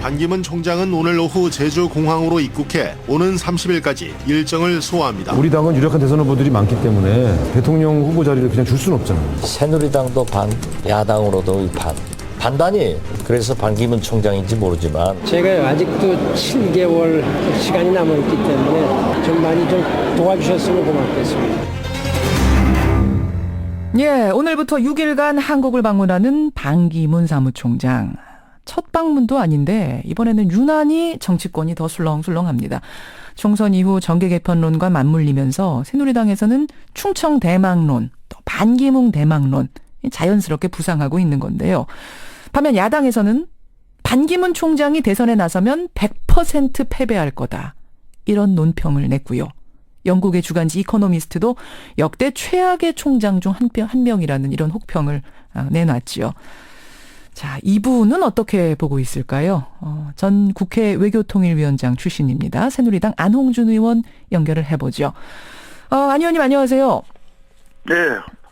반기문 총장은 오늘 오후 제주공항으로 입국해 오는 30일까지 일정을 소화합니다. 우리 당은 유력한 대선 후보들이 많기 때문에 대통령 후보 자리를 그냥 줄 수는 없잖아요. 새누리당도 반, 야당으로도 반. 반단이 그래서 반기문 총장인지 모르지만 제가 아직도 7개월 시간이 남아있기 때문에 좀 많이 좀 도와주셨으면 고맙겠습니다. 예, 오늘부터 6일간 한국을 방문하는 반기문 사무총장. 첫 방문도 아닌데 이번에는 유난히 정치권이 더 술렁술렁합니다. 총선 이후 정계 개편론과 맞물리면서 새누리당에서는 충청 대망론, 또 반기문 대망론 자연스럽게 부상하고 있는 건데요. 반면 야당에서는 반기문 총장이 대선에 나서면 100% 패배할 거다. 이런 논평을 냈고요. 영국의 주간지 이코노미스트도 역대 최악의 총장 중 한 명이라는 이런 혹평을 내놨지요. 자, 이분은 어떻게 보고 있을까요? 전 국회 외교통일위원장 출신입니다. 새누리당 안홍준 의원 연결을 해보죠. 안 의원님 안녕하세요. 네,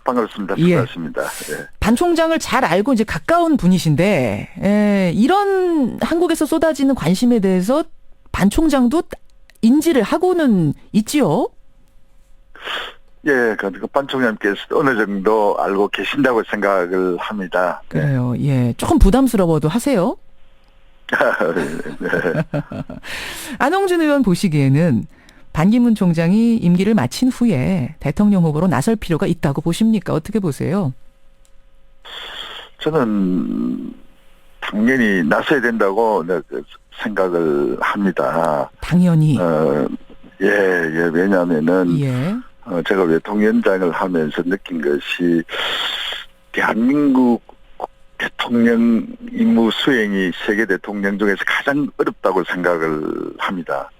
반갑습니다. 예. 반갑습니다. 예. 반 총장을 잘 알고 이제 가까운 분이신데, 이런 한국에서 쏟아지는 관심에 대해서 반 총장도 인지를 하고는 있지요? 예, 그 반 총장님께서 어느 정도 알고 계신다고 생각을 합니다. 그래요. 예. 조금 부담스러워도 하세요. 네. 안홍준 의원 보시기에는 반기문 총장이 임기를 마친 후에 대통령 후보로 나설 필요가 있다고 보십니까? 어떻게 보세요? 저는 당연히 나서야 된다고 생각을 합니다. 당연히. 예, 왜냐하면은 예. 제가 외통위원장을 하면서 느낀 것이 대한민국 대통령 임무 수행이 세계 대통령 중에서 가장 어렵다고 생각을 합니다.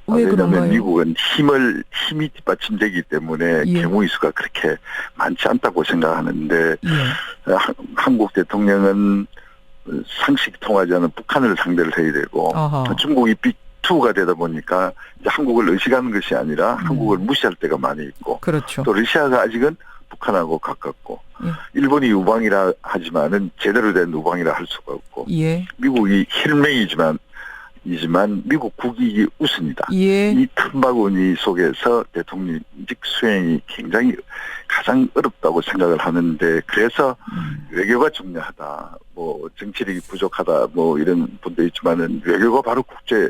왜 왜냐하면 그런가요? 미국은 힘이 뒷받침되기 때문에 예. 경우의 수가 그렇게 많지 않다고 생각하는데 예. 한국 대통령은 상식이 통하지 않은 북한을 상대를 해야 되고 어허. 중국이 B2가 되다 보니까 이제 한국을 의식하는 것이 아니라 한국을 무시할 때가 많이 있고 그렇죠. 또 러시아가 아직은 북한하고 가깝고 예. 일본이 우방이라 하지만은 제대로 된 우방이라 할 수가 없고 예. 미국이 혈맹이지만 미국 국익이 우선이다. 예. 이 틈바구니 속에서 대통령직 수행이 굉장히 가장 어렵다고 생각을 하는데 그래서 외교가 중요하다. 뭐 정치력이 부족하다. 뭐 이런 분도 있지만은 외교가 바로 국제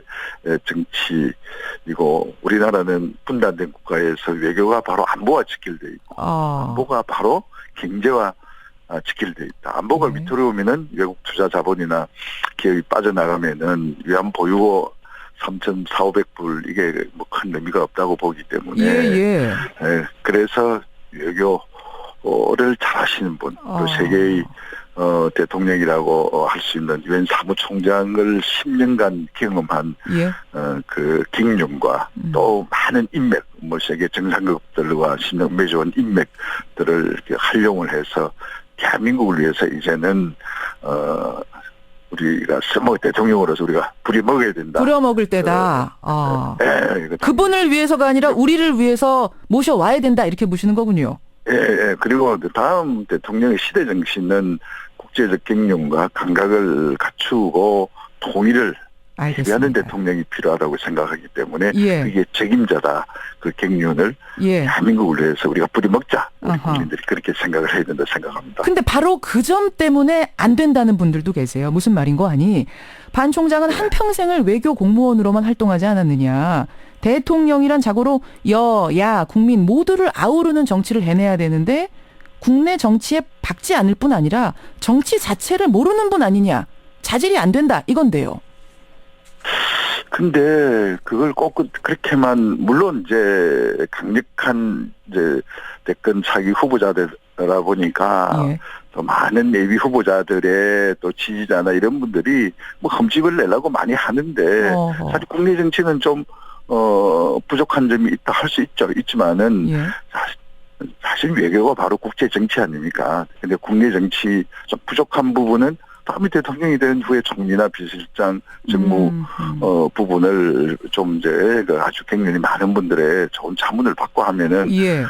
정치이고 우리나라는 분단된 국가에서 외교가 바로 안보와 직결돼 있고 안보가 바로 경제와 직결돼 있다. 안보가 네. 위태로우면은 외국 투자 자본이나 기업이 빠져나가면은 위안 보유고 3,400불 이게 뭐 큰 의미가 없다고 보기 때문에 예. 예, 그래서 외교를 잘하시는 분, 또 세계의 대통령이라고 할 수 있는 유엔 사무총장을 10년간 경험한 예. 그 경륜과 또 많은 인맥, 뭐 세계 정상급들과 신경 맺어온 인맥들을 이렇게 활용을 해서 대한민국을 위해서 이제는 우리가 대통령으로서 우리가 부려먹어야 된다. 부려먹을 때다. 그분을 위해서가 아니라 우리를 위해서 모셔와야 된다 이렇게 보시는 거군요. 예. 그리고 다음 대통령의 시대 정신은 국제적 경륜과 감각을 갖추고 통일을 알겠습니다. 하는 대통령이 필요하다고 생각하기 때문에 예. 그게 책임자다. 그 경륜을 예. 대한민국을 위해서 우리가 부려먹자. 우리 아하. 국민들이 그렇게 생각을 해야 된다 생각합니다. 근데 바로 그 점 때문에 안 된다는 분들도 계세요. 무슨 말인 거 아니? 반 총장은 한평생을 외교 공무원으로만 활동하지 않았느냐. 대통령이란 자고로 여야 국민 모두를 아우르는 정치를 해내야 되는데 국내 정치에 박지 않을 뿐 아니라 정치 자체를 모르는 분 아니냐. 자질이 안 된다 이건데요. 근데 그걸 꼭 그렇게만 물론 이제 강력한 이제 대권 차기 후보자들이라 보니까 예. 또 많은 예비 후보자들의 또 지지자나 이런 분들이 뭐 흠집을 내려고 많이 하는데 어허. 사실 국내 정치는 좀 부족한 점이 있다 할 수 있지만은 예. 사실 외교가 바로 국제 정치 아닙니까? 근데 국내 정치 좀 부족한 부분은 다음에 대통령이 된 후에 총리나 비서실장 직무 부분을 좀 이제 그 아주 굉장히 많은 분들의 좋은 자문을 받고 하면은 예.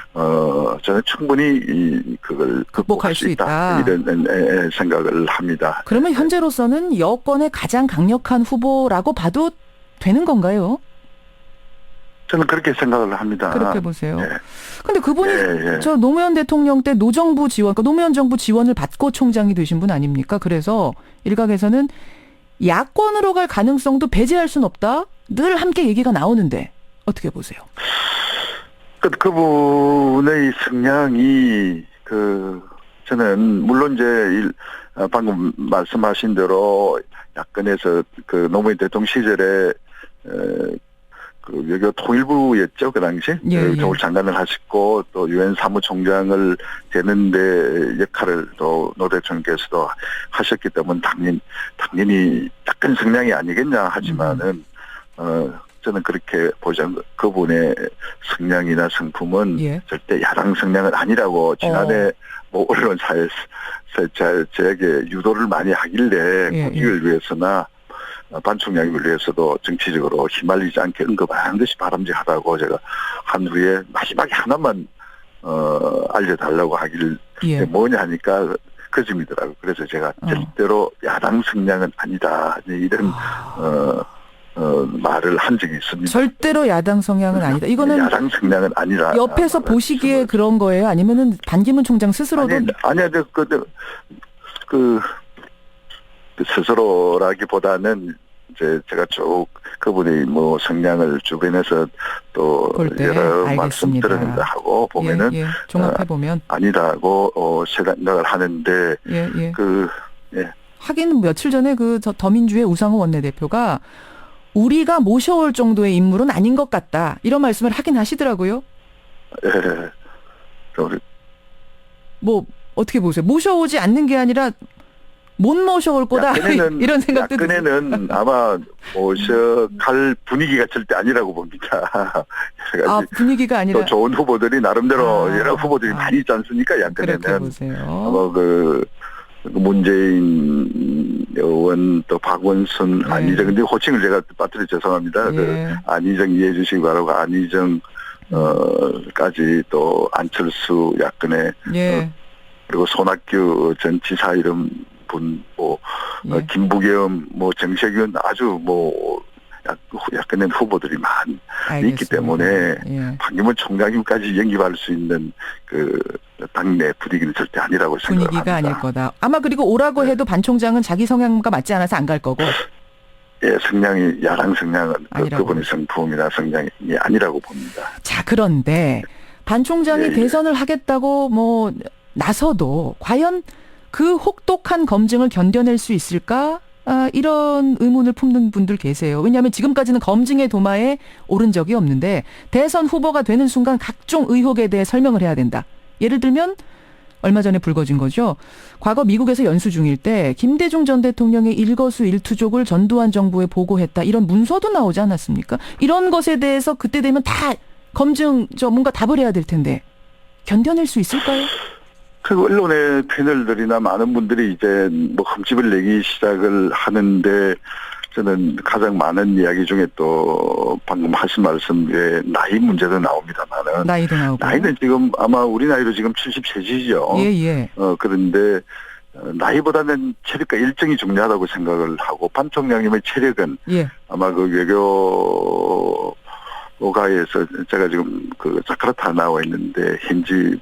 저는 충분히 그걸 극복할 수 있다. 이런 생각을 합니다. 그러면 현재로서는 여권의 가장 강력한 후보라고 봐도 되는 건가요? 저는 그렇게 생각을 합니다. 그렇게 보세요. 네. 근데 그분이 예. 저 노무현 대통령 때 노정부 지원, 그러니까 노무현 정부 지원을 받고 총장이 되신 분 아닙니까? 그래서 일각에서는 야권으로 갈 가능성도 배제할 순 없다. 늘 함께 얘기가 나오는데 어떻게 보세요? 그분의 성향이 저는 물론 이제 방금 말씀하신 대로 야권에서 그 노무현 대통령 시절에 그 외교 통일부였죠, 그 당시. 예. 정부 장관을 하셨고 또 유엔 사무총장을 되는데 역할을 또 노 대통령께서도 하셨기 때문에 당연히 약간 성향이 아니겠냐 하지만은 저는 그렇게 보지 않고 그분의 성향이나 성품은 예. 절대 야당 성향은 아니라고 지난해 뭐 언론사에서 저에게 유도를 많이 하길래 국익을 위해서나 반총량을 위해서도 정치적으로 휘말리지 않게 언급하는 것이 바람직하다고 제가 한 후에 마지막에 하나만 알려달라고 하길 뭐냐 하니까 그 점이더라고요. 그래서 제가 절대로 야당 성향은 아니다 이런 말을 한 적이 있습니다. 절대로 야당 성향은 아니다. 이거는 야당 성향은 아니라 옆에서 보시기에 그런 거예요? 아니면은 반기문 총장 스스로도 아니야 그 스스로라기보다는 이제 제가 쭉 그분이 뭐 성향을 주변에서 또 여러 말씀 들었는데 하고 보면은 종합해 보면 아니다고 생각을 하는데 하긴 며칠 전에 그 더민주의 우상호 원내대표가 우리가 모셔올 정도의 인물은 아닌 것 같다 이런 말씀을 하긴 하시더라고요. 뭐 어떻게 보세요? 모셔오지 않는 게 아니라 못 모셔올 거다 이런 생각도 야권에는 아마 모셔갈 분위기가 절대 아니라고 봅니다. 분위기가 아니라 또 좋은 후보들이 나름대로 여러 후보들이 많이 있지 않습니까? 야권에는 아마 문재인 의원 또 박원순 안희정 근데 호칭을 제가 빠뜨려 죄송합니다. 안희정 이해해 주시기 바라고 안희정 까지 또 안철수 야권에 그리고 손학규 전 지사 이름 분, 김부겸, 정세균 아주 약간의 후보들이 많이 있기 때문에 반기문 총장님까지 영입할 수 있는 그 당내 분위기는 절대 아니라고 생각합니다. 분위기가 아닐 거다. 아마 그리고 오라고 해도 반 총장은 자기 성향과 맞지 않아서 안 갈 거고. 성향이 야당 성향은 그분의 성품이나 성향이 아니라고 봅니다. 자, 그런데 반 총장이 대선을 하겠다고 나서도 과연 그 혹독한 검증을 견뎌낼 수 있을까? 이런 의문을 품는 분들 계세요. 왜냐하면 지금까지는 검증의 도마에 오른 적이 없는데 대선 후보가 되는 순간 각종 의혹에 대해 설명을 해야 된다. 예를 들면 얼마 전에 불거진 거죠. 과거 미국에서 연수 중일 때 김대중 전 대통령의 일거수일투족을 전두환 정부에 보고했다. 이런 문서도 나오지 않았습니까? 이런 것에 대해서 그때 되면 다 검증 뭔가 답을 해야 될 텐데 견뎌낼 수 있을까요? 그 언론의 패널들이나 많은 분들이 이제 흠집을 내기 시작을 하는데 저는 가장 많은 이야기 중에 또 방금 하신 말씀 외에 나이 문제도 나옵니다만은 나이도 나오고 나이는 지금 아마 우리 나이로 지금 73세죠. 그런데 나이보다는 체력과 일정이 중요하다고 생각을 하고 반 총장님의 체력은 아마 그 외교 오가에서 제가 지금 그 자카르타 나와 있는데 현지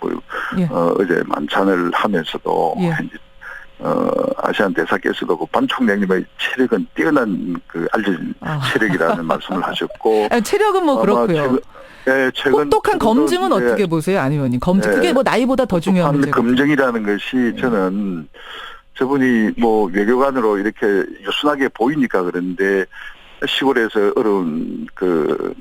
어제 만찬을 하면서도 현지 아시안 대사께서도 그 반 총장님의 체력은 뛰어난 그 알려진 체력이라는 말씀을 하셨고 체력은 그렇고요. 최근 혹독한 검증은 어떻게 보세요, 안 의원님? 검증 그게 나이보다 더 중요한 문제죠. 검증이라는 것이 저는 저분이 외교관으로 이렇게 유순하게 보이니까 그런데 시골에서 어려운 그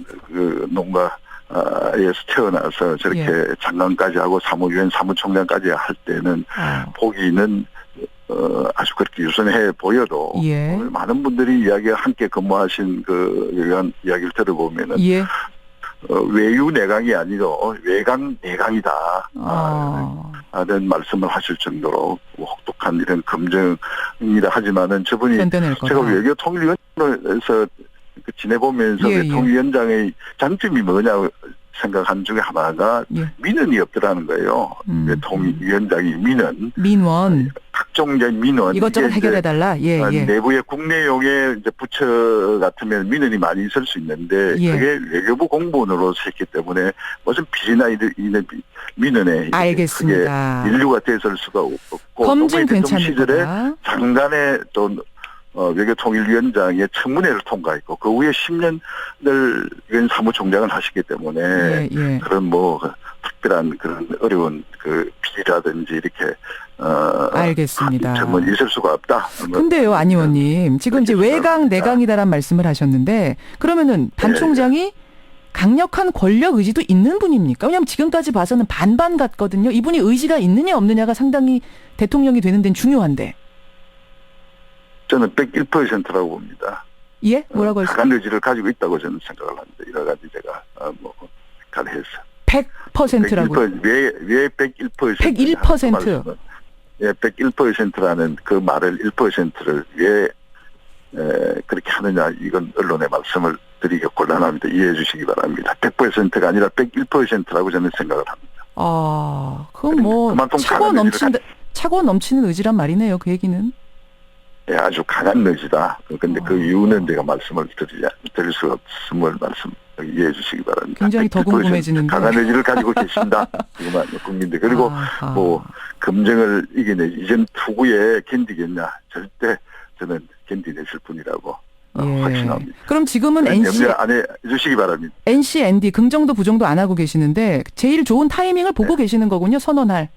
농가에서 태어나서 저렇게 장관까지 하고 유엔 사무총장까지 할 때는 보기는 아주 그렇게 유순해 보여도 많은 분들이 함께 근무하신 그 외교관 이야기를 들어보면은 외유 내강이 아니고 외강 내강이다. 라는 말씀을 하실 정도로 혹독한 이런 검증이라 하지만은 저분이 견뎌낼 거다. 제가 외교통일위원회에서 지내보면서 예, 외통위원장의 장점이 뭐냐 생각한 중에 하나가 예. 민원이 없더라는 거예요. 외통위원장이 민원 각종 이제 민원 이것저것 이게 이제 해결해달라. 예, 예. 내부의 국내용의 이제 부처 같으면 민원이 많이 있을 수 있는데 예. 그게 외교부 공무원으로서 했기 때문에 무슨 비리나 이런 민원에 알겠습니다. 그게 인류가 됐을 수가 없고 검증 노무현 대통령 괜찮을 시절에 거다. 장관의 또 외교통일위원장의 청문회를 통과했고 그 후에 10년을 유엔 사무총장을 하시기 때문에 예, 예. 그런 뭐 특별한 그런 어려운 그 비리라든지 이렇게 알겠습니다. 점은 있을 수가 없다. 근데요, 안 의원님. 지금 이제 외강, 내강이다란 말씀을 하셨는데, 그러면은 반 네. 총장이 강력한 권력 의지도 있는 분입니까? 왜냐하면 지금까지 봐서는 반반 같거든요. 이분이 의지가 있느냐 없느냐가 상당히 대통령이 되는 데는 중요한데. 저는 101%라고 봅니다. 예? 뭐라고 했어요? 강한 의지를 가지고 있다고 저는 생각을 합니다. 여러 가지 제가 가려해서. 100%라고. 왜 101%? 101%? 예, 101%라는 그 말을 1%를 왜 그렇게 하느냐 이건 언론에 말씀을 드리기 곤란합니다. 이해해 주시기 바랍니다. 100%가 아니라 101%라고 저는 생각을 합니다. 그건 뭐 그만큼 차고 넘치는 의지란 말이네요. 그 얘기는. 예, 아주 강한 의지다. 근데 그 이유는 제가 말씀을 드릴 수 없음을 이해해 주시기 바랍니다. 굉장히 더 궁금해지는데. 강한 의지를 가지고 계신다. 그만 국민들. 그리고 뭐 검증을 이겨내지. 이젠 투구에 견디겠냐. 절대 저는 견디냈을 뿐이라고 확신합니다. 그럼 지금은 염려 안 해 주시기 바랍니다. NCND 긍정도 부정도 안 하고 계시는데 제일 좋은 타이밍을 보고 계시는 거군요. 선언할.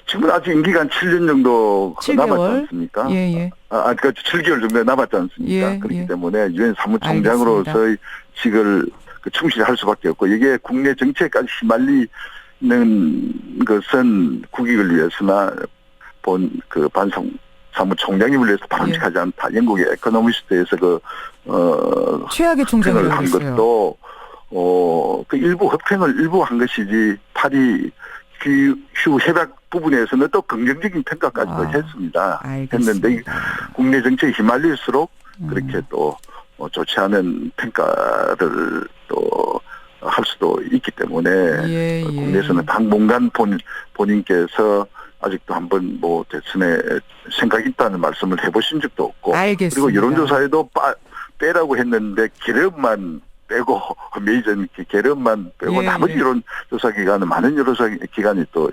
지금 아직 임기가 7년 정도 7개월? 남았지 않습니까? 예, 예. 그러니까 7개월 정도 남았지 않습니까? 예, 그렇기 예. 때문에 유엔 사무총장으로서의 직을 충실할 수밖에 없고 이게 국내 정책까지 휘말리는 것은 국익을 위해서나 사무총장님을 위해서 바람직하지 않다. 영국의 에코노미스트에서 최악의 총장이라고 한 했어요. 것도 그 일부 hợp 평을 일부 한 것이지 파리 휴 협약 부분에서는 또 긍정적인 평가까지도 했습니다. 알겠습니다. 했는데 국내 정책에 휘말릴수록 그렇게 또 좋지 않은 평가를 또 할 수도 있기 때문에 국내에서는 당분간 본인께서 아직도 한번 뭐 대선에 생각이 있다는 말씀을 해보신 적도 없고 알겠습니다. 그리고 여론조사에도 빼라고 했는데 기름만 빼고 메이저는 계엄만 빼고 나머지 여론조사 기관은 많은 여론조사 기관이 또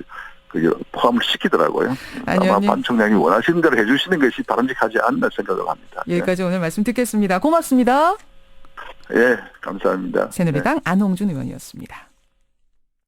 포함을 시키더라고요. 아마 반 총장이 원하시는 대로 해주시는 것이 바람직하지 않나 생각을 합니다. 여기까지 오늘 말씀 듣겠습니다. 고맙습니다. 예, 감사합니다. 새누리당 안홍준 의원이었습니다.